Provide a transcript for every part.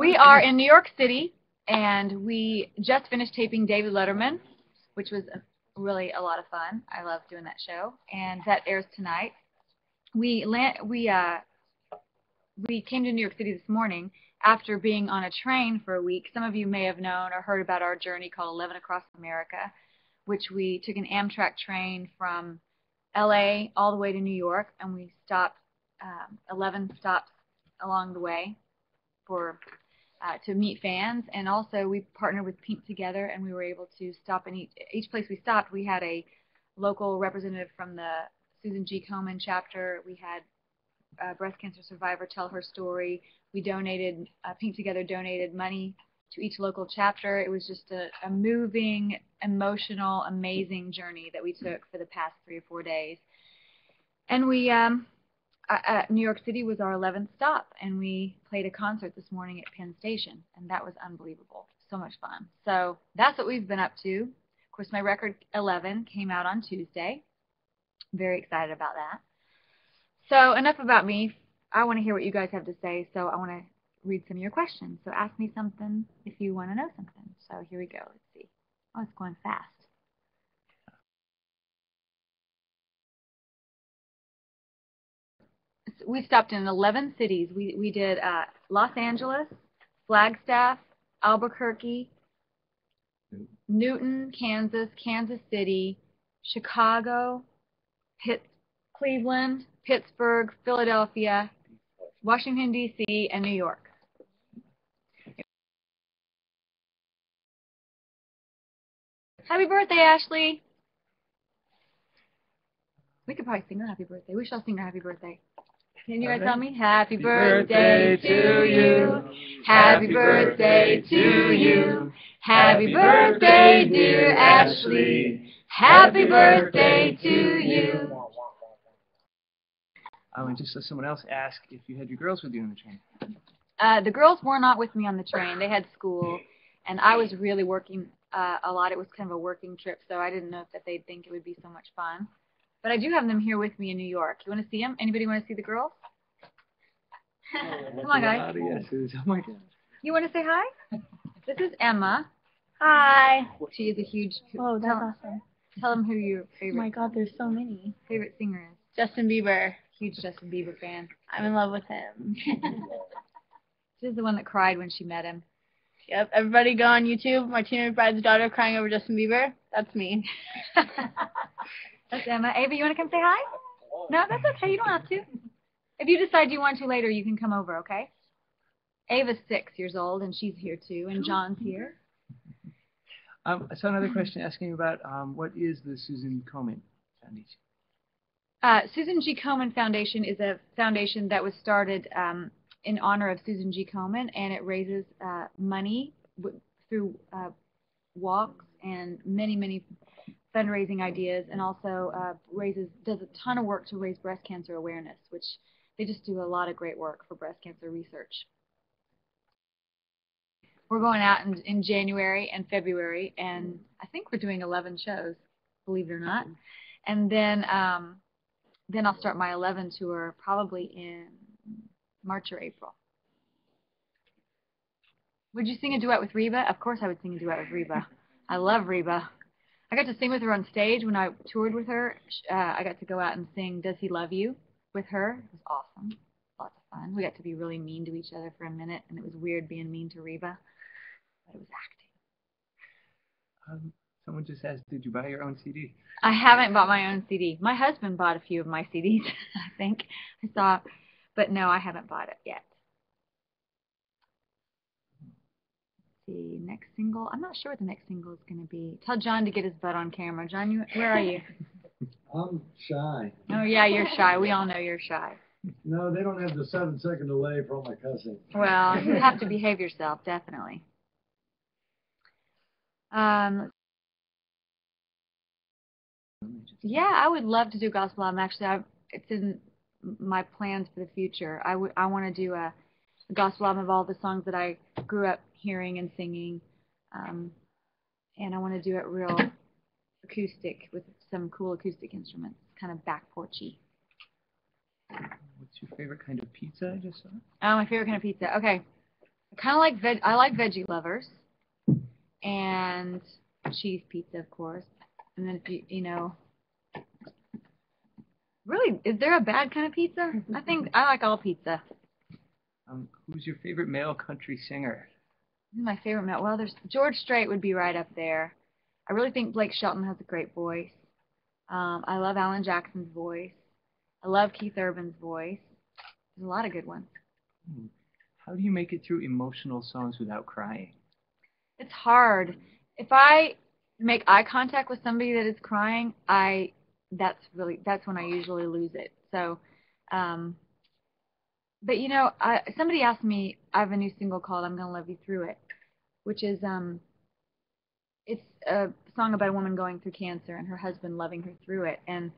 We are in New York City, and we just finished taping David Letterman, which was really a lot of fun. I love doing that show, and that airs tonight. We came to New York City this morning after being on a train for a week. Some of you may have known or heard about our journey called 11 Across America, which we took an Amtrak train from LA all the way to New York, and we stopped 11 stops along the way for to meet fans. And also we partnered with Pink Together, and we were able to stop in each place we stopped. We had a local representative from the Susan G. Komen chapter. We had a breast cancer survivor tell her story. We donated, Pink Together donated money to each local chapter. It was just a moving, emotional, amazing journey that we took for the past 3 or 4 days. And we, New York City was our 11th stop, and we played a concert this morning at Penn Station, and that was unbelievable. So much fun. So that's what we've been up to. Of course, my record 11 came out on Tuesday. Very excited about that. So enough about me. I want to hear what you guys have to say, so I want to read some of your questions. So ask me something if you want to know something. So here we go. Let's see. Oh, it's going fast. We stopped in 11 cities. We did Los Angeles, Flagstaff, Albuquerque, Newton, Kansas, Kansas City, Chicago, Cleveland, Pittsburgh, Philadelphia, Washington, D.C., and New York. Happy birthday, Ashley. We could probably sing her happy birthday. We shall sing her happy birthday. Can you guys tell me? Happy birthday to you. Happy birthday to you. Happy birthday, dear Ashley. Happy birthday to you. And just so someone else asked if you had your girls with you on the train. The girls were not with me on the train. They had school, and I was really working a lot. It was kind of a working trip, so I didn't know that they'd think it would be so much fun. But I do have them here with me in New York. You want to see them? Anybody want to see the girls? Come on, guys. Yes, oh my God. You want to say hi? This is Emma. Hi. She is a huge. Oh, that's awesome. Tell them who your favorite. Oh my God, there's so many. Favorite singer is. Justin Bieber. Huge Justin Bieber fan. I'm in love with him. She's the one that cried when she met him. Yep. Everybody go on YouTube. Martina McBride's daughter crying over Justin Bieber. That's me. That's Emma. Ava, you want to come say hi? No, that's okay. You don't have to. If you decide you want to later, you can come over, okay? Ava's 6 years old, and she's here too, and John's here. I saw another question asking about what is the Susan Komen Foundation? Susan G. Komen Foundation is a foundation that was started in honor of Susan G. Komen, and it raises money through walks and many fundraising ideas, and also does a ton of work to raise breast cancer awareness, which they just do a lot of great work for breast cancer research. We're going out in January and February, and I think we're doing 11 shows, believe it or not. And then I'll start my 11 tour probably in March or April. Would you sing a duet with Reba? Of course I would sing a duet with Reba. I love Reba. I got to sing with her on stage when I toured with her. I got to go out and sing Does He Love You with her. It was awesome. Lots of fun. We got to be really mean to each other for a minute, and it was weird being mean to Reba. But it was acting. Someone just asked, did you buy your own CD? I haven't bought my own CD. My husband bought a few of my CDs, I think. I saw, but no, I haven't bought it yet. Let's see, next single. I'm not sure what the next single is going to be. Tell John to get his butt on camera. John, where are you? I'm shy. Oh, yeah, you're shy. We all know you're shy. No, they don't have the 7-second delay for all my cussing. Well, you have to behave yourself, definitely. Yeah, I would love to do a gospel album. Actually, it's in my plans for the future. I want to do a gospel album of all the songs that I grew up hearing and singing, and I want to do it real acoustic with some cool acoustic instruments, kind of back porchy. What's your favorite kind of pizza? I just saw. Oh, my favorite kind of pizza. Okay. kind of like I like veggie lovers and cheese pizza, of course. And then if you know, really, is there a bad kind of pizza? I think I like all pizza. Who's your favorite male country singer? My favorite male. Well, there's George Strait would be right up there. I really think Blake Shelton has a great voice. I love Alan Jackson's voice. I love Keith Urban's voice. There's a lot of good ones. How do you make it through emotional songs without crying? It's hard. If I make eye contact with somebody that is crying, that's when I usually lose it. So, but you know, somebody asked me, I have a new single called "I'm Gonna Love You Through It," which is it's a song about a woman going through cancer and her husband loving her through it. And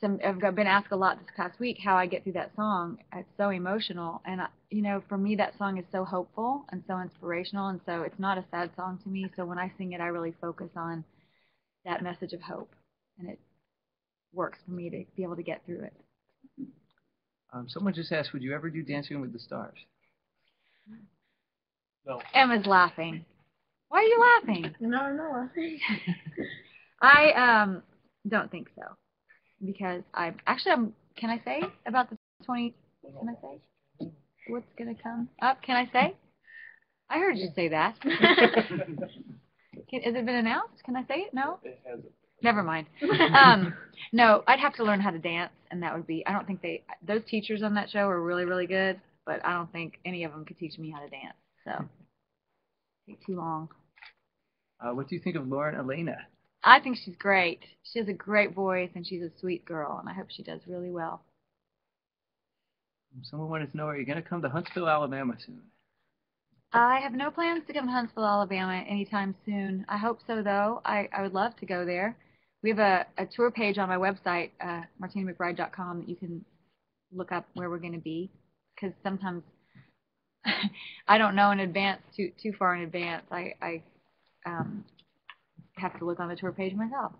I've been asked a lot this past week how I get through that song. It's so emotional, and you know, for me, that song is so hopeful and so inspirational, and so it's not a sad song to me. So when I sing it, I really focus on that message of hope, and it works for me to be able to get through it. Someone just asked, would you ever do Dancing with the Stars? No. Emma's laughing. Why are you laughing? No, I'm not laughing. I don't think so, because I'm can I say about the 20? Can I say what's gonna come up? Can I say? I heard you say that. Has it been announced? Can I say it? No. It hasn't. Never mind. No, I'd have to learn how to dance, and that would be. I don't think those teachers on that show are really, really good, but I don't think any of them could teach me how to dance. So it'd take too long. What do you think of Lauren Elena? I think she's great. She has a great voice, and she's a sweet girl, and I hope she does really well. Someone wanted to know, are you going to come to Huntsville, Alabama soon? I have no plans to come to Huntsville, Alabama anytime soon. I hope so, though. I would love to go there. We have a tour page on my website, MartinaMcBride.com, that you can look up where we're going to be, because sometimes I don't know in advance, too far in advance. I have to look on the tour page myself.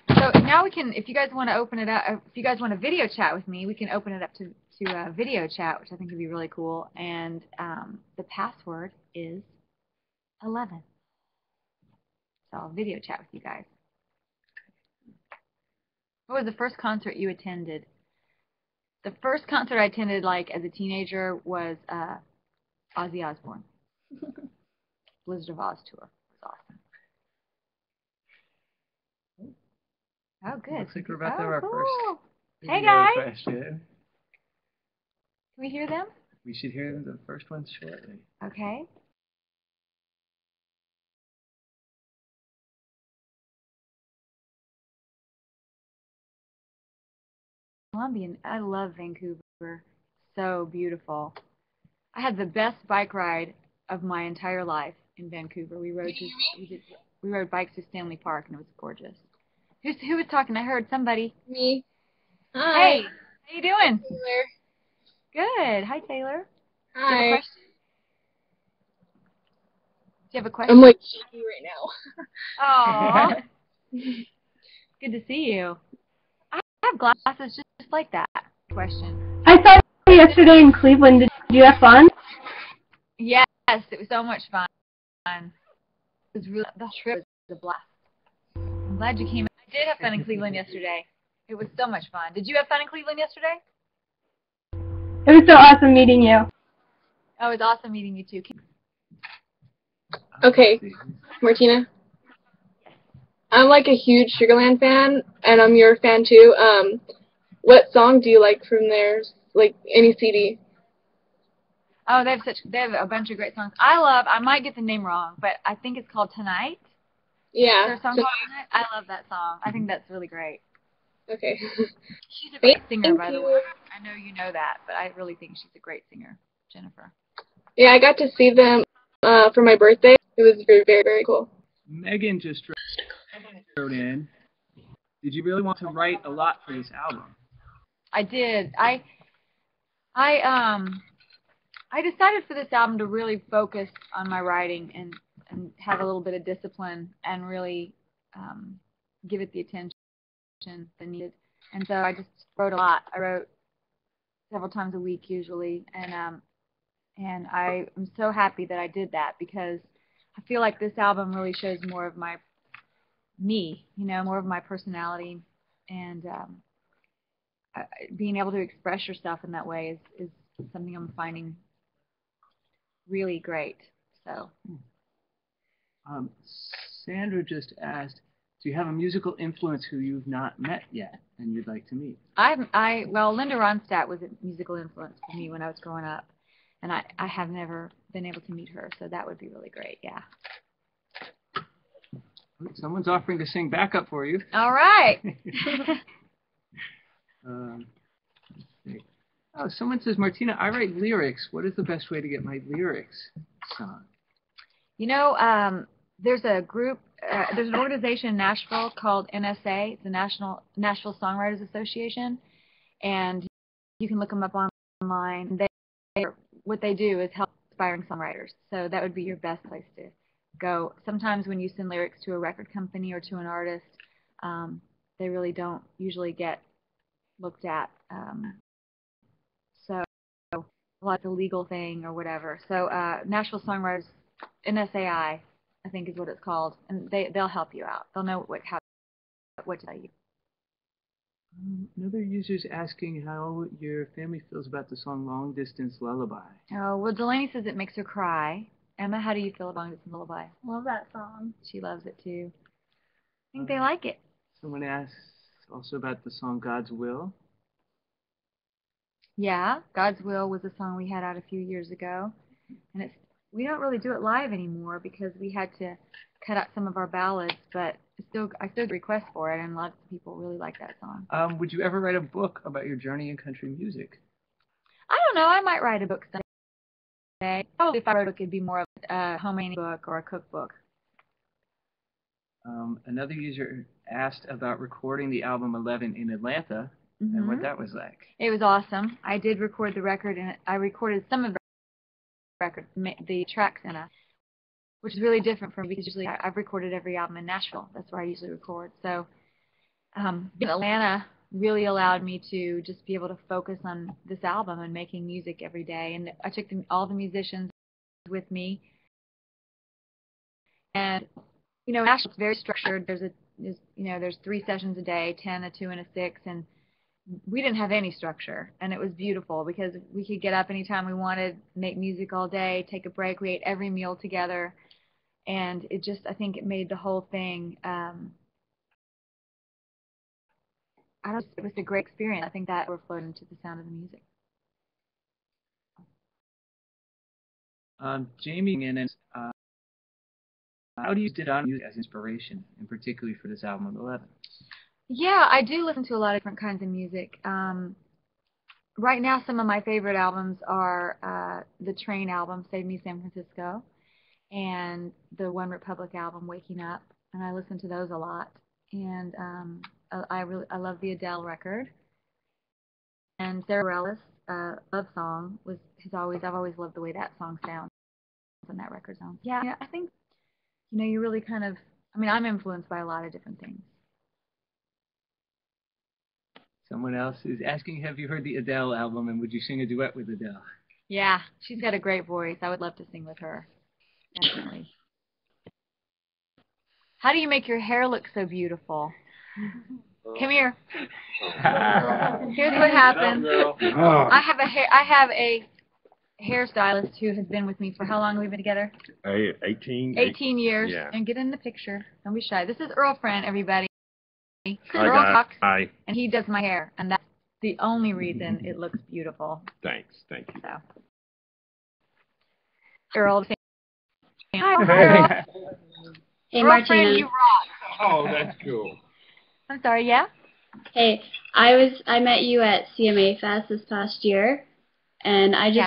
So now we can, if you guys want to open it up, if you guys want to video chat with me, we can open it up to video chat, which I think would be really cool. And the password is 11. So I'll video chat with you guys. What was the first concert you attended? The first concert I attended, like as a teenager, was Ozzy Osbourne. Blizzard of Oz tour. It was awesome. Oh, good. Looks like we're about to have our cool. first Hey, video guys. question. Can we hear them? We should hear the first one shortly. Okay. Colombian. I love Vancouver. So beautiful. I had the best bike ride of my entire life in Vancouver. We rode bikes to Stanley Park, and it was gorgeous. Who was talking? I heard somebody. Me. Hey, Hi. how you doing? Taylor. Good. Hi, Taylor. Do you have a Hi. question? Do you have a question? I'm like shaky right now. Aw. Good to see you. I have glasses just like that. Question. I saw you yesterday in Cleveland. Did you have fun? Yes, it was so much fun. It was really, the trip was a blast. I'm glad you came. I did have fun in Cleveland yesterday. It was so much fun. Did you have fun in Cleveland yesterday? It was so awesome meeting you. Oh, it was awesome meeting you too. Okay, Martina. I'm like a huge Sugarland fan, and I'm your fan too. What song do you like from theirs? Like any CD? Oh, they have a bunch of great songs. I might get the name wrong, but I think it's called Tonight. Yeah. Is there a song called Tonight? I love that song. I think that's really great. Okay. She's a great singer, Thank by the you. way. I know you know that, but I really think she's a great singer, Jennifer. Yeah, I got to see them for my birthday. It was very, very, very cool. Megan just wrote in. Did you really want to write a lot for this album? I did. I decided for this album to really focus on my writing and have a little bit of discipline and really give it the attention that needed. And so I just wrote a lot. I wrote several times a week usually, and And I am so happy that I did that because I feel like this album really shows more of me, more of my personality, and being able to express yourself in that way is something I'm finding really great. So, Sandra just asked, do you have a musical influence who you've not met yet and you'd like to meet? Well, Linda Ronstadt was a musical influence for me when I was growing up, and I have never been able to meet her, so that would be really great. Yeah. Someone's offering to sing backup for you. All right. Someone says, Martina, I write lyrics. What is the best way to get my lyrics sung? There's a group, there's an organization in Nashville called NSA. It's the Nashville Songwriters Association, and you can look them up online. What they do is help aspiring songwriters. So that would be your best place to go. Sometimes when you send lyrics to a record company or to an artist, they really don't usually get looked at. So a lot of legal thing or whatever. So Nashville Songwriters, NSAI, I think is what it's called, and they'll help you out. They'll know what to tell you. Another user's asking how your family feels about the song Long Distance Lullaby. Oh, well, Delaney says it makes her cry. Emma, how do you feel about Long Distance Lullaby? Love that song. She loves it too. I think they like it. Someone asks also about the song God's Will. Yeah, God's Will was a song we had out a few years ago, and we don't really do it live anymore because we had to cut out some of our ballads, but I still get requests for it, and lots of people really like that song. Would you ever write a book about your journey in country music? I don't know. I might write a book someday. Probably if I wrote a book, it'd be more of a homemade book or a cookbook. Another user asked about recording the album 11 in Atlanta and what that was like. It was awesome. I did record the record, and I recorded some of the record, the tracks in it, which is really different from me because usually I've recorded every album in Nashville. That's where I usually record. So Atlanta really allowed me to just be able to focus on this album and making music every day. And I took all the musicians with me. And Nashville's very structured. There's 3 sessions a day, 10, a 2, and a 6, and we didn't have any structure, and it was beautiful because we could get up anytime we wanted, make music all day, take a break. We ate every meal together, and I think it made the whole thing, it was a great experience. I think that overflowed into the sound of the music. Jamie, how do you sit on music as inspiration, and particularly for this album 11? Yeah, I do listen to a lot of different kinds of music. Right now, some of my favorite albums are the Train album, Save Me San Francisco, and the One Republic album, Waking Up, and I listen to those a lot. And I love the Adele record. And Sarah Bareilles' Love Song I've always loved the way that song sounds and that record sounds. Yeah, I think, you really kind of, I'm influenced by a lot of different things. Someone else is asking, have you heard the Adele album, and would you sing a duet with Adele? Yeah, she's got a great voice. I would love to sing with her. Definitely. How do you make your hair look so beautiful? Come here. Here's what happened. I have a hairstylist who has been with me for how long have we been together? 18 years. Yeah. And get in the picture. Don't be shy. This is Earl Friend, everybody. Hi, Earl guys. talks, Hi. and he does my hair, and that's the only reason it looks beautiful. Thanks. Thank you. So, Earl, hi, Earl. Hey, Earl Martina. Friend, you rock. Oh, that's cool. I'm sorry, yeah? Hey, I met you at CMA Fest this past year, and I just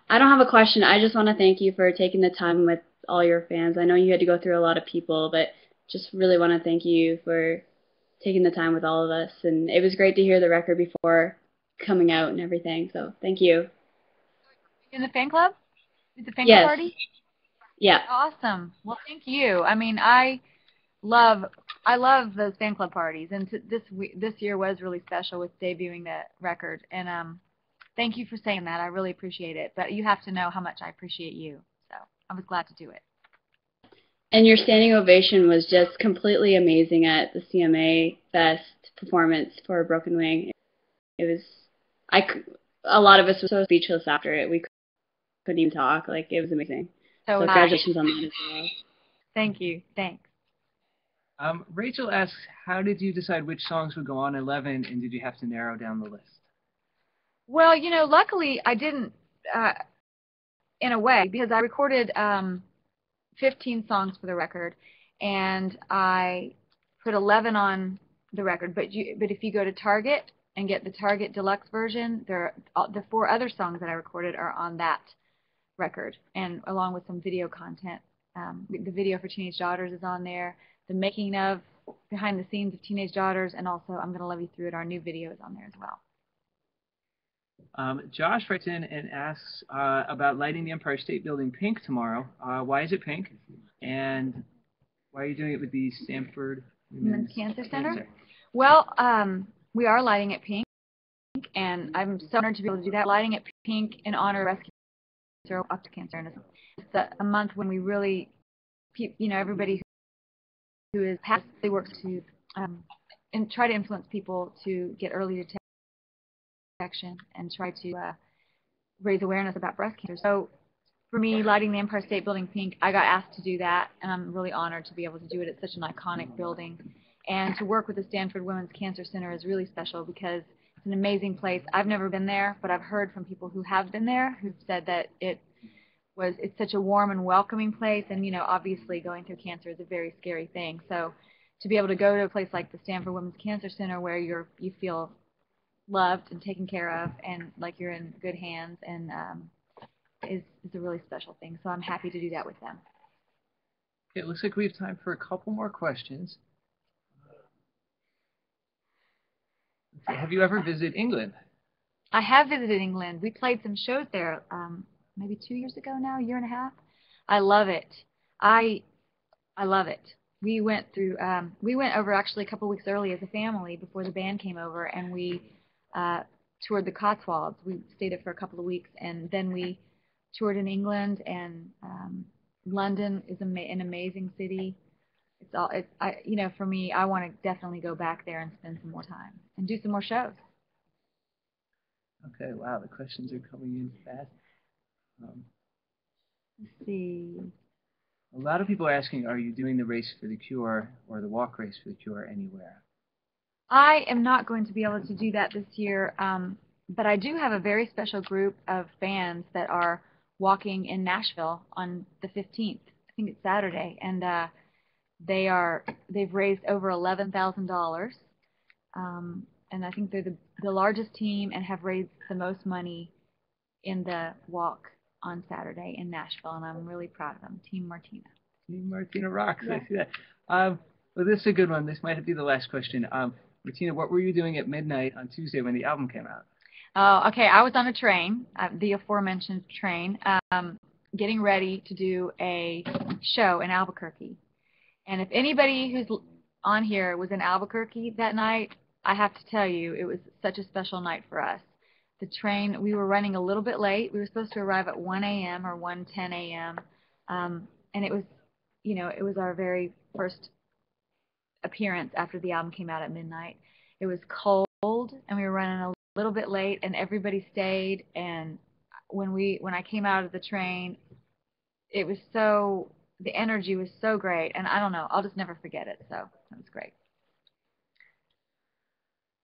I don't have a question. I just want to thank you for taking the time with all your fans. I know you had to go through a lot of people, but just really want to thank you for taking the time with all of us. And it was great to hear the record before coming out and everything. So thank you. In the fan club? Is the fan club party? Yeah. Awesome. Well, thank you. I love those fan club parties, and this year was really special with debuting the record. And Thank you for saying that. I really appreciate it. But you have to know how much I appreciate you. So I was glad to do it. And your standing ovation was just completely amazing at the CMA Fest performance for Broken Wing. It was, a lot of us were so speechless after it. We couldn't even talk. Like, it was amazing. So congratulations on that as well. Thank you. Thanks. Rachel asks, how did you decide which songs would go on 11, and did you have to narrow down the list? Well, luckily I didn't, in a way, because I recorded 15 songs for the record, and I put 11 on the record. But if you go to Target and get the Target Deluxe version, the 4 other songs that I recorded are on that record, and along with some video content. The video for Teenage Daughters is on there. The making of, behind the scenes of Teenage Daughters, and also I'm Gonna Love You Through It, our new video, is on there as well. Josh writes in and asks about lighting the Empire State Building pink tomorrow. Why is it pink? And why are you doing it with the Stanford Women's Cancer Center? Well, we are lighting it pink, and I'm so honored to be able to do that. Lighting it pink in honor of breast cancer, up to cancer. And it's a month when we really, everybody who is passed works to and try to influence people to get early detection and try to raise awareness about breast cancer. So for me, lighting the Empire State Building pink, I got asked to do that, and I'm really honored to be able to do it. It's such an iconic building. And to work with the Stanford Women's Cancer Center is really special because it's an amazing place. I've never been there, but I've heard from people who have been there who've said that it's such a warm and welcoming place, and obviously going through cancer is a very scary thing. So to be able to go to a place like the Stanford Women's Cancer Center where you feel loved and taken care of and like you're in good hands, and is a really special thing. So I'm happy to do that with them. Okay, it looks like we have time for a couple more questions. Have you ever visited England? I have visited England. We played some shows there maybe 2 years ago now, a year and a half. I love it. I love it. We went over actually a couple weeks early as a family before the band came over, and we toured the Cotswolds. We stayed there for a couple of weeks, and then we toured in England, and London is an amazing city. For me, I want to definitely go back there and spend some more time and do some more shows. Okay, wow, the questions are coming in fast. Let's see. A lot of people are asking, are you doing the Race for the Cure or the Walk Race for the Cure anywhere? I am not going to be able to do that this year, but I do have a very special group of fans that are walking in Nashville on the 15th. I think it's Saturday, and they've raised over $11,000, and I think they're the largest team and have raised the most money in the walk on Saturday in Nashville, and I'm really proud of them. Team Martina. Team Martina rocks. Yeah. I see that. Well, this is a good one. This might be the last question. Martina, what were you doing at midnight on Tuesday when the album came out? Oh, okay. I was on a train, the aforementioned train, getting ready to do a show in Albuquerque. And if anybody who's on here was in Albuquerque that night, I have to tell you, it was such a special night for us. The train, we were running a little bit late. We were supposed to arrive at 1 a.m. or 1:10 a.m. And it was, it was our very first appearance after the album came out at midnight. It was cold, and we were running a little bit late, and everybody stayed. And when I came out of the train, the energy was so great, and I don't know, I'll just never forget it. So that was great.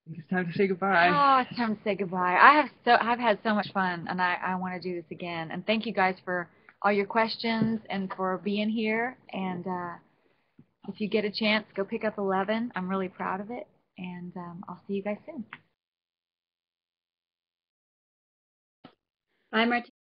I think it's time to say goodbye. Oh, it's time to say goodbye. I've had so much fun, and I want to do this again. And thank you guys for all your questions and for being here. And if you get a chance, go pick up 11. I'm really proud of it, and I'll see you guys soon. Bye, Martina.